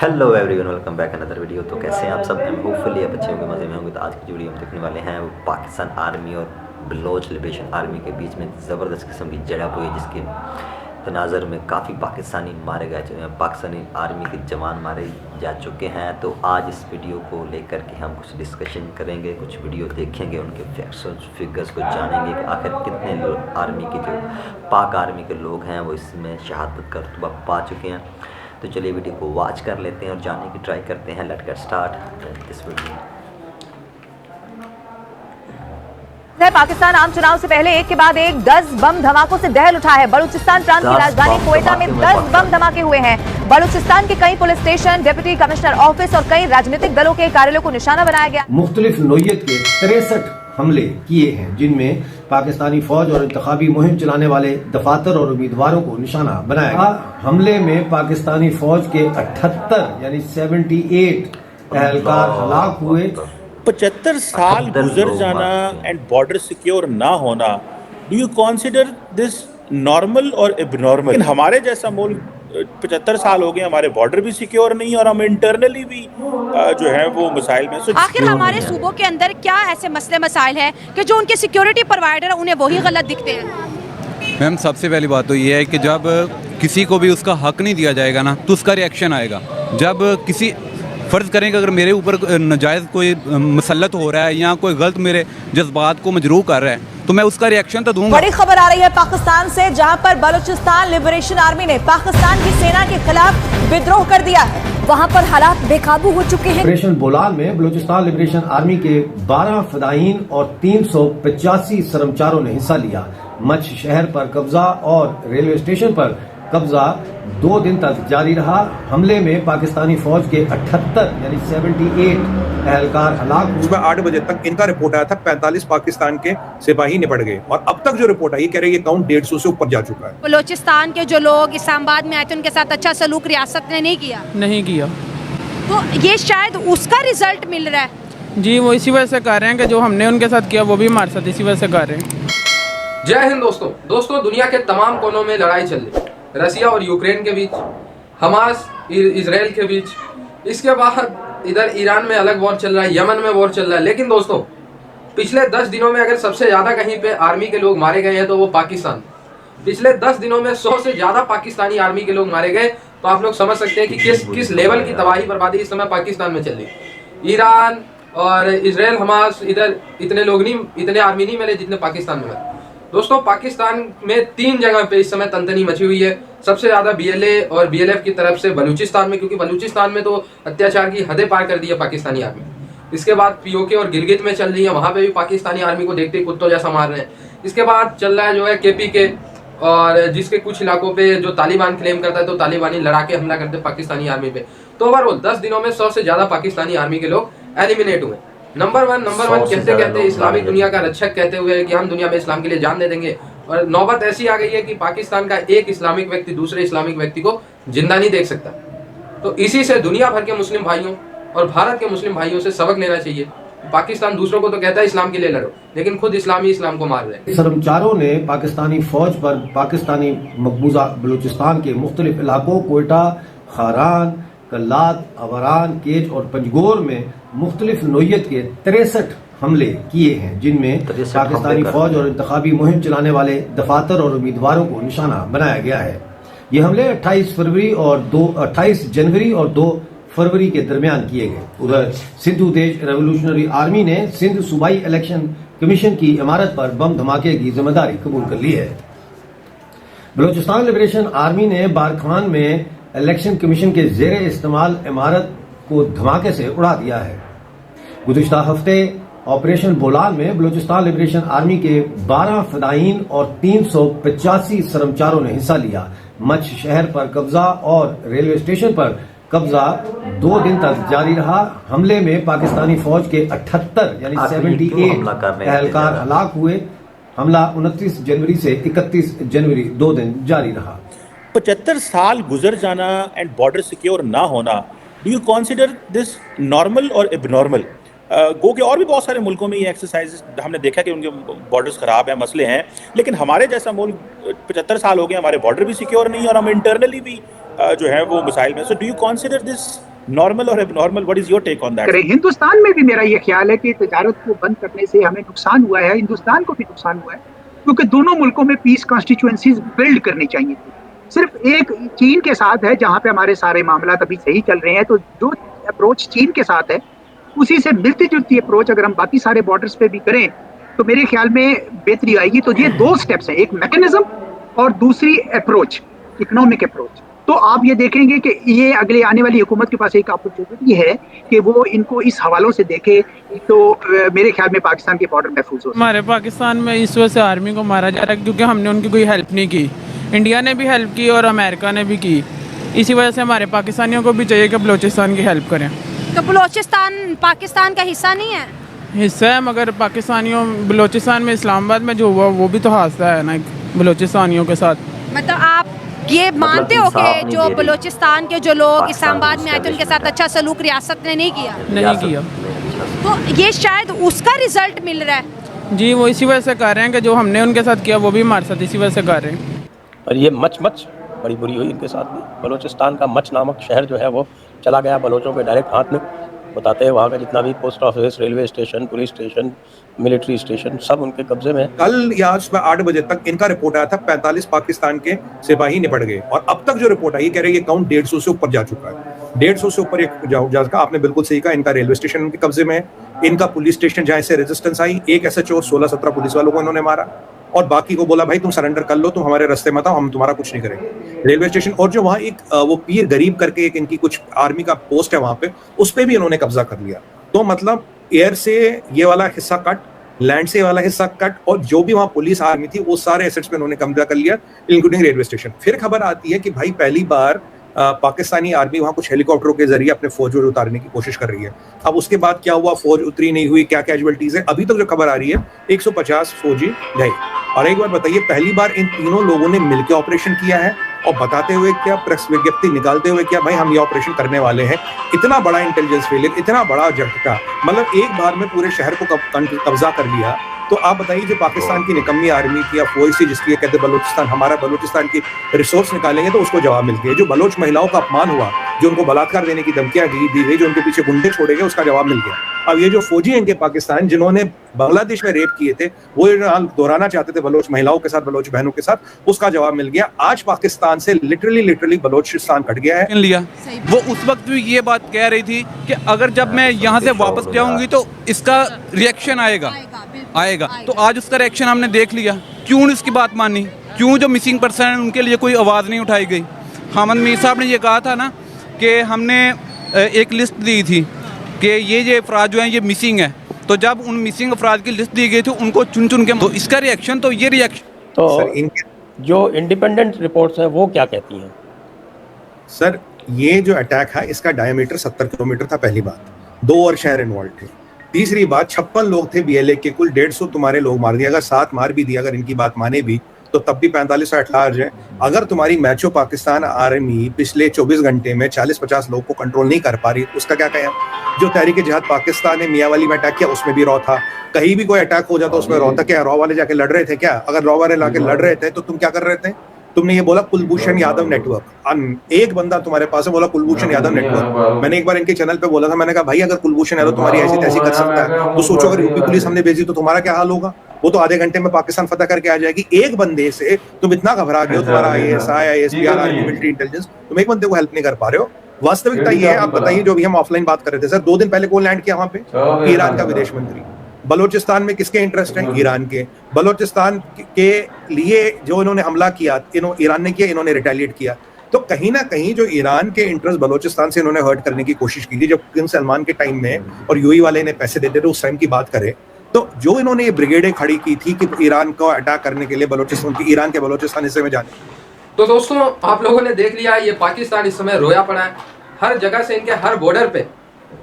Hello everyone, welcome back another video. तो कैसे हैं आप सब? होपफुली आप अच्छे होंगे, मज़े में होंगे। तो आज की जो वीडियो हम देखने वाले हैं वो पाकिस्तान आर्मी और बलोच लिबरेशन आर्मी के बीच में ज़बरदस्त किस्म की झड़प हुई, जिसके तनाज़र में काफ़ी पाकिस्तानी मारे गए, पाकिस्तानी आर्मी के जवान मारे जा चुके हैं। तो आज इस वीडियो को लेकर के हम कुछ डिस्कशन करेंगे, कुछ वीडियो देखेंगे, उनके फैक्ट्स और फिगर्स को जानेंगे कि आखिर कितने आर्मी के जो पाक आर्मी के लोग हैं वो इसमें शहादत का रुतबा पा चुके हैं। तो चलिए वीडियो को वॉच कर लेते हैं और जानने की ट्राई करते हैं। Let get start this video. Pakistan आम चुनाव से पहले एक के बाद एक 10 बम धमाकों से दहल उठा है। बलूचिस्तान प्रांत की राजधानी कोयटा में 10 बम धमाके हुए हैं। बलूचिस्तान के कई police station, deputy commissioner office और कई राजनीतिक दलों के कार्यालयों को निशाना बनाया गया। मुख्तलिफ नोयत के 63 हमले किए हैं, जिनमें पाकिस्तानी फौज और इंतखाबी मुहिम चलाने वाले दफातर और उम्मीदवारों को निशाना बनाया गया। हमले में पाकिस्तानी फौज के 78 यानी 78 एहलकार हलाक हुए। 75 साल गुजर जाना एंड बॉर्डर सिक्योर ना होना, do you consider this normal और एबनॉर्मल? हमारे जैसा मुल्क 75 साल हो गए, हमारे बॉर्डर भी सिक्योर नहीं और हम इंटरनली भी जो है वो मसाइल में। आखिर हमारे सूबों के अंदर क्या ऐसे मसले मसाइल हैं कि जो उनके सिक्योरिटी प्रोवाइडर उन्हें वही गलत दिखते हैं? मैम, सबसे पहली बात तो ये है कि जब किसी को भी उसका हक नहीं दिया जाएगा ना, तो उसका रिएक्शन आएगा। जब किसी फ़र्ज़ करें कि अगर मेरे ऊपर नाजायज़ कोई मसलत हो रहा है या कोई गलत मेरे जज्बात को मजरूह कर रहा है, तो मैं उसका रिएक्शन तो दूंगा। बड़ी खबर आ रही है पाकिस्तान से, जहां पर बलूचिस्तान लिबरेशन आर्मी ने पाकिस्तान की सेना के खिलाफ विद्रोह कर दिया है। वहां पर हालात बेकाबू हो चुके हैं। ऑपरेशन बोलान में बलूचिस्तान लिबरेशन आर्मी के 12 फदायीन और 385 सरमचारों ने हिस्सा लिया। मच शहर पर कब्जा और रेलवे स्टेशन पर कब्जा 2 दिन तक जारी रहा। हमले में पाकिस्तानी फौज के 78 यानी 78 एहलकार हलाक हुए। सुबह 8 बजे तक इनका रिपोर्ट आया था 45 पाकिस्तान के सिपाही निपट गए, और अब तक जो रिपोर्ट आई कह रही है काउंट 150 से ऊपर जा चुका है। बलोचिस्तान के जो लोग इस्लामाबाद में आए थे उनके साथ अच्छा सलूक रियासत ने नहीं किया, तो ये शायद उसका रिजल्ट मिल रहा है। जी, वो इसी वजह से कर रहे हैं कि जो हमने उनके साथ किया वो भी हमारे साथ इसी वजह से कर रहे हैं। जय हिंद दोस्तों, दुनिया के तमाम कोनों में लड़ाई चल रही है, रसिया और यूक्रेन के बीच, हमास इजराइल के बीच, इसके बाद इधर ईरान में अलग वॉर चल रहा है, यमन में वॉर चल रहा है। लेकिन दोस्तों, पिछले 10 दिनों में अगर सबसे ज़्यादा कहीं पे आर्मी के लोग मारे गए हैं तो वो पाकिस्तान। पिछले 10 दिनों में 100 से ज़्यादा पाकिस्तानी आर्मी के लोग मारे गए। तो आप लोग समझ सकते हैं कि किस लेवल की तबाही बर्बादी इस समय पाकिस्तान में चल रही है। ईरान और इजराइल, हमास, इधर इतने आर्मी नहीं मिले जितने पाकिस्तान में मिले। दोस्तों, पाकिस्तान में 3 जगह पे इस समय तनतनी मची हुई है। सबसे ज़्यादा BLA और BLF की तरफ से बलूचिस्तान में, क्योंकि बलूचिस्तान में तो अत्याचार की हदें पार कर दी है पाकिस्तानी आर्मी। इसके बाद POK और गिलगित में चल रही है, वहाँ पे भी पाकिस्तानी आर्मी को देखते ही कुत्तों जैसा मार रहे हैं। इसके बाद चल रहा है जो है KPK, और जिसके कुछ इलाकों पे जो तालिबान क्लेम करता है तो तालिबानी लड़ा के हमला करते हैं पाकिस्तानी आर्मी पे। तो ओवरऑल 10 दिनों में 100 से ज़्यादा पाकिस्तानी आर्मी के लोग एलिमिनेट हुए। नंबर वन कहते इस्लामिक दुनिया का रक्षक कहते हुए कि हम दुनिया में इस्लाम के लिए जान दे देंगे, और नौबत ऐसी आ गई है कि पाकिस्तान का एक इस्लामिक व्यक्ति दूसरे इस्लामिक व्यक्ति को जिंदा नहीं देख सकता। तो इसी से दुनिया भर के मुस्लिम भाइयों और भारत के मुस्लिम भाइयों से सबक लेना चाहिए। पाकिस्तान दूसरों को तो कहता है इस्लाम के लिए लड़ो, लेकिन खुद इस्लाम को मार रहे हैं। सरमचारों ने पाकिस्तानी फौज पर पाकिस्तानी मकबूजा बलूचिस्तान के मुख्तलिफ इलाकों कोयटा, खारान, कल्लात, अवरान, केज और पंजगोर में मुख्तलिफ नोयत के 63 हमले किए हैं, जिनमें पाकिस्तानी फौज और इंतखाबी मुहिम चलाने वाले दफातर और उम्मीदवारों को निशाना बनाया गया है। ये हमले 28 जनवरी और 2 फरवरी के दरमियान किए गए। उधर सिंधु देश रेवोल्यूशनरी आर्मी ने सिंध सूबाई इलेक्शन कमीशन की इमारत पर बम धमाके की जिम्मेदारी कबूल कर ली है। बलूचिस्तान लिबरेशन आर्मी ने बारखान में इलेक्शन कमीशन के जेर इस्तेमाल इमारत को धमाके से उड़ा दिया है। गुज़िश्ता हफ्ते ऑपरेशन बोलान में बलूचिस्तान लिबरेशन आर्मी के 12 फदायीन और 385 सरमचारों ने हिस्सा लिया। मच शहर पर कब्जा और रेलवे स्टेशन पर कब्जा 2 दिन तक जारी रहा। हमले में पाकिस्तानी फौज के 78 यानी 78 एहलकार हलाक हुए। हमला 29 जनवरी से 31 जनवरी 2 दिन जारी रहा। 75 साल गुजर जाना एंड बॉर्डर सिक्योर ना होना, do you consider this normal और एबनॉर्मल? गो के और भी बहुत सारे मुल्कों में ये एक्सरसाइज हमने देखा कि उनके बॉर्डर्स खराब हैं, मसले हैं, लेकिन हमारे जैसा मुल्क 75 साल हो गए, हमारे बॉर्डर भी सिक्योर नहीं और हम इंटरनली भी जो है वो मिसाइल में। So do you consider this normal और abnormal? What is your take on that? Hindustan में भी मेरा ये ख्याल है कि तजारत को बंद करने से हमें नुकसान हुआ है, हिंदुस्तान को भी नुकसान हुआ है, क्योंकि दोनों मुल्कों में पीस कॉन्स्टिट्यूएंसीज बिल्ड करनी चाहिए थी। सिर्फ एक चीन के साथ है जहां पे हमारे सारे मामला अभी सही चल रहे हैं, तो जो अप्रोच चीन के साथ है उसी से मिलती जुलती अप्रोच अगर हम बाकी सारे बॉर्डर्स पे भी करें तो मेरे ख्याल में बेहतरी आएगी। तो ये दो स्टेप्स हैं, एक मैकेनिज्म और दूसरी अप्रोच, इकोनॉमिक अप्रोच। तो आप ये देखेंगे कि ये अगले आने वाली हुकूमत के पास एक अपॉर्चुनिटी है कि वो इनको इस हवालों से देखे, तो मेरे ख्याल में पाकिस्तान के बॉर्डर महफूज हो। हमारे पाकिस्तान में इस वजह से आर्मी को मारा जा रहा है क्योंकि हमने उनकी कोई हेल्प नहीं की। इंडिया ने भी हेल्प की और अमेरिका ने भी की। इसी वजह से हमारे पाकिस्तानियों को भी चाहिए कि बलूचिस्तान की हेल्प करें। तो बलूचिस्तान पाकिस्तान का हिस्सा नहीं है? हिस्सा है, मगर पाकिस्तानियों बलूचिस्तान में इस्लामाबाद में जो हुआ वो भी तो हादसा है ना बलूचिस्तानियों के साथ। मतलब आप ये मानते हो कि जो बलूचिस्तान के जो लोग इस्लामाबाद में आए थे उनके साथ अच्छा सलूक रियासत ने नहीं किया? नहीं किया। तो ये शायद उसका रिजल्ट मिल रहा है। जी, वो इसी वजह से कर रहे हैं कि जो हमने उनके साथ किया वो भी हमारे साथ इसी वजह से कर रहे हैं। और ये मच बड़ी बुरी हुई इनके साथ भी। बलूचिस्तान का मच नामक शहर जो है वो चला गया बलोचों के डायरेक्ट हाथ में। बताते हैं वहाँ का जितना भी post office, railway station, police station, military station सब उनके कब्जे में। कल या सुबह 8 बजे तक इनका रिपोर्ट आया था 45 पाकिस्तान के सिपाही निपट गए, और अब तक जो रिपोर्ट आई कह रही है ये काउंट 150 से ऊपर जा चुका है। 150 से ऊपर जा चुका। आपने बिल्कुल सही कहा, इनका रेलवे स्टेशन उनके कब्जे में है, इनका पुलिस स्टेशन जहाँ से रेजिस्टेंस आई, एक SHO 16-17 पुलिस वालों को इन्होंने मारा और बाकी को बोला भाई तुम सरेंडर कर लो, तुम हमारे रास्ते मत आओ, हम तुम्हारा कुछ नहीं करेंगे। रेलवे स्टेशन और जो वहाँ एक वो पीर गरीब करके एक इनकी कुछ आर्मी का पोस्ट है वहां पे, उस पे भी इन्होंने कब्जा कर लिया। तो मतलब एयर से ये वाला हिस्सा कट, लैंड से वाला हिस्सा कट, और जो भी वहां पुलिस आर्मी थी वो सारे एसेट्स पे इन्होंने कब्जा कर लिया, इंक्लूडिंग रेलवे स्टेशन। फिर खबर आती है कि भाई पहली बार पाकिस्तानी आर्मी वहां कुछ हेलीकॉप्टरों के जरिए अपने फौज को उतारने की कोशिश कर रही है। अब उसके बाद क्या हुआ, फौज उतरी नहीं हुई, क्या कैजुअलिटीज है, अभी तक जो खबर आ रही है 150 फौजी गए। और एक बार बताइए, पहली बार इन तीनों लोगों ने मिलकर ऑपरेशन किया है और बताते हुए क्या, प्रेस विज्ञप्ति निकालते हुए क्या, भाई हम ये ऑपरेशन करने वाले हैं। इतना बड़ा इंटेलिजेंस फेलियर, इतना बड़ा झटका, मतलब एक बार में पूरे शहर को कब्जा कर लिया। तो आप बताइए जो पाकिस्तान की निकम्मी आर्मी की या फौज थी जिसकी कहते बलूचिस्तान हमारा, बलूचिस्तान की रिसोर्स निकालेंगे तो उसको जवाब मिल गया। जो बलोच महिलाओं का अपमान हुआ, जो उनको बलात्कार देने की धमकियां दी गई, जो उनके पीछे गुंडे छोड़े गए, उसका जवाब मिल गया। अब ये जो फौजी हैं इनके पाकिस्तान जिन्होंने बांग्लादेश में रेप किए थे, वो दोहराना चाहते थे बलोच महिलाओं के साथ, बलोच बहनों के साथ, उसका जवाब मिल गया। आज पाकिस्तान से लिटरली बलोचिस्तान कट गया है। लिया वो उस वक्त भी ये बात कह रही थी कि अगर जब मैं यहाँ से वापस जाऊंगी तो इसका रिएक्शन आएगा। तो आज उसका रिएक्शन हमने देख लिया। क्यों इसकी बात मानी? क्यों जो मिसिंग पर्सन है उनके लिए कोई आवाज़ नहीं उठाई गई? हामिद मीर साहब ने ये कहा था ना कि हमने एक लिस्ट दी थी कि ये अफराद जो हैं ये मिसिंग है, तो जब उन मिसिंग अफराद की लिस्ट दी गई थी उनको चुन के, तो इसका रिएक्शन तो ये रिएक्शन। तो जो इंडिपेंडेंट रिपोर्ट्स हैं वो क्या कहती हैं? सर ये जो अटैक है इसका डायमीटर 70 किलोमीटर था, पहली बात। 2 और शहर इन्वॉल्व थे। तीसरी बात, 56 लोग थे BLA के, कुल 150 तुम्हारे लोग मार दिए। अगर 7 मार भी दिया, अगर इनकी बात माने भी, तो तब भी 45 at large है। अगर तुम्हारी मैचो पाकिस्तान आर्मी पिछले 24 घंटे में 40-50 लोग को कंट्रोल नहीं कर पा रही, उसका क्या कहें? जो तहरीक जिहाद पाकिस्तान ने मियावाली में अटैक किया उसमें भी रॉ था। कहीं भी कोई अटैक हो जाता उसमें रॉ था क्या? रॉ वाले जाके लड़ रहे थे क्या? अगर रॉ वाले लाके लड़ रहे थे तो तुम क्या कर रहे थे? तुमने ये बोला कुलभूषण यादव नेटवर्क। एक बंदा तुम्हारे पास है, बोला कुलभूषण यादव नेटवर्क। मैंने एक बार इनके चैनल पे बोला था, मैंने कहा भाई अगर कुलभूषण यादव तुम्हारी ऐसी तैसी कर सकता है तो सोचो अगर यूपी पुलिस हमने भेजी तो तुम्हारा क्या हाल होगा? वो तो आधे घंटे में पाकिस्तान फतह करके आ जाएगी। एक बंदे से तुम इतना घबरा गए हो, तुम्हारा ISI, ISPR, army, military intelligence, तुम एक बंदे को हेल्प नहीं कर पा रहे हो। वास्तविकता ये है। आप बताइए, जो भी हम ऑफलाइन बात कर रहे थे सर, 2 दिन पहले कौन लैंड किया वहां पे? ईरान का विदेश मंत्री। बलूचिस्तान में किसके इंटरेस्ट हैं? ईरान के। बलूचिस्तान के लिए जो इन्होंने हमला किया, ईरान ने किया, इन्होंने रिटेलिएट किया। तो कहीं ना कहीं जो ईरान के इंटरेस्ट बलूचिस्तान से इन्होंने हर्ट करने की कोशिश की थी, जब किंग सलमान के टाइम में और UAE वाले ने पैसे देते थे, उस टाइम की बात करें तो जो इन्होंने ये ब्रिगेडें खड़ी की थी कि ईरान को अटैक करने के लिए बलूचिस्तान की, ईरान के बलूचिस्तान हिस्से में जाने। तो दोस्तों आप लोगों ने देख लिया, ये पाकिस्तान इस समय रोया पड़ा है। हर जगह से इनके हर बॉर्डर पे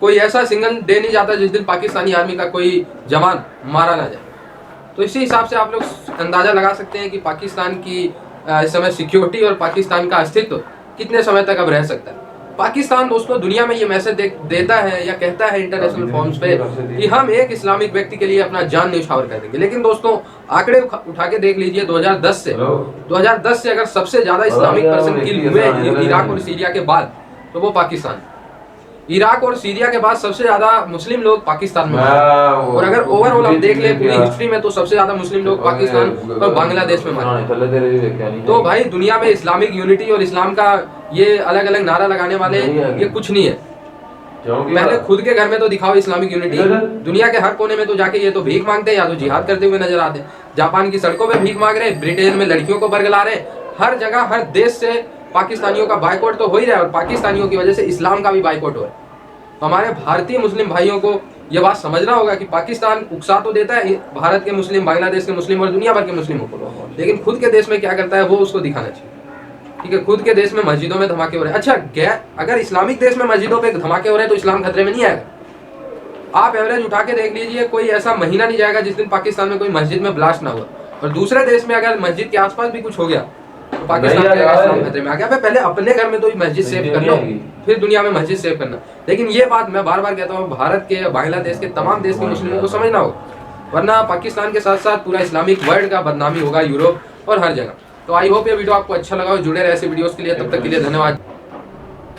कोई ऐसा सिंगल डे नहीं जाता जिस दिन पाकिस्तानी आर्मी का कोई जवान मारा ना जाए। तो इसी हिसाब से आप लोग अंदाज़ा लगा सकते हैं कि पाकिस्तान की इस समय सिक्योरिटी और पाकिस्तान का अस्तित्व कितने समय तक अब रह सकता है। पाकिस्तान दोस्तों दुनिया में ये मैसेज देता है या कहता है इंटरनेशनल फॉर्म्स पे कि हम एक इस्लामिक व्यक्ति के लिए अपना जान न्यौछावर कर देंगे। लेकिन दोस्तों आंकड़े उठा के देख लीजिए, 2010 से अगर सबसे ज़्यादा इस्लामिक पर्सन किल हुए इराक और सीरिया के बाद तो वो पाकिस्तान। इराक और सीरिया के बाद सबसे ज्यादा मुस्लिम लोग पाकिस्तान में मरे, और अगर ओवरऑल हम देख ले पूरी हिस्ट्री में तो सबसे ज्यादा मुस्लिम लोग पाकिस्तान और बांग्लादेश में मरे। तो भाई दुनिया में इस्लामिक यूनिटी और इस्लाम का ये अलग अलग नारा लगाने वाले ये कुछ नहीं है। पहले खुद के घर में तो दिखाओ इस्लामिक यूनिटी। दुनिया के हर कोने में तो जाके ये तो भीख मांगते हैं या तो जिहाद करते हुए नजर आते हैं। जापान की सड़कों पे भीख मांग रहे, ब्रिटेन में लड़कियों को बरगला रहे, हर जगह हर देश से पाकिस्तानियों का बाइकआउट तो हो ही रहा है, और पाकिस्तानियों की वजह से इस्लाम का भी बाइकआउट हो रहा है। तो हमारे भारतीय मुस्लिम भाइयों को ये बात समझना होगा कि पाकिस्तान उकसा तो देता है भारत के मुस्लिम, बांग्लादेश के मुस्लिम और दुनिया भर के मुस्लिमों को, लेकिन खुद के देश में क्या करता है वो उसको दिखाना चाहिए। ठीक है, खुद के देश में मस्जिदों में धमाके हो रहे हैं। अच्छा, अगर इस्लामिक देश में मस्जिदों पे धमाके हो रहे हैं तो इस्लाम खतरे में नहीं आएगा। आप एवरेज उठा के देख लीजिए, कोई ऐसा महीना नहीं जाएगा जिस दिन पाकिस्तान में कोई मस्जिद में ब्लास्ट ना हुआ, और दूसरे देश में अगर मस्जिद के आसपास भी कुछ हो गया तो पाकिस्तान खतरे में आ गया। पहले अपने घर में तो मस्जिद सेव कर लो, फिर दुनिया में मस्जिद सेव करना। लेकिन ये बात मैं बार बार कहता हूँ, भारत के, बांग्लादेश के, तमाम देश के मुस्लिमों को समझना होगा, वरना पाकिस्तान के साथ साथ पूरा इस्लामिक वर्ल्ड का बदनामी होगा, यूरोप और हर जगह। तो आई होप ये वीडियो आपको अच्छा लगा हो, जुड़े रहे ऐसे वीडियोस के लिए। तब तक के लिए धन्यवाद।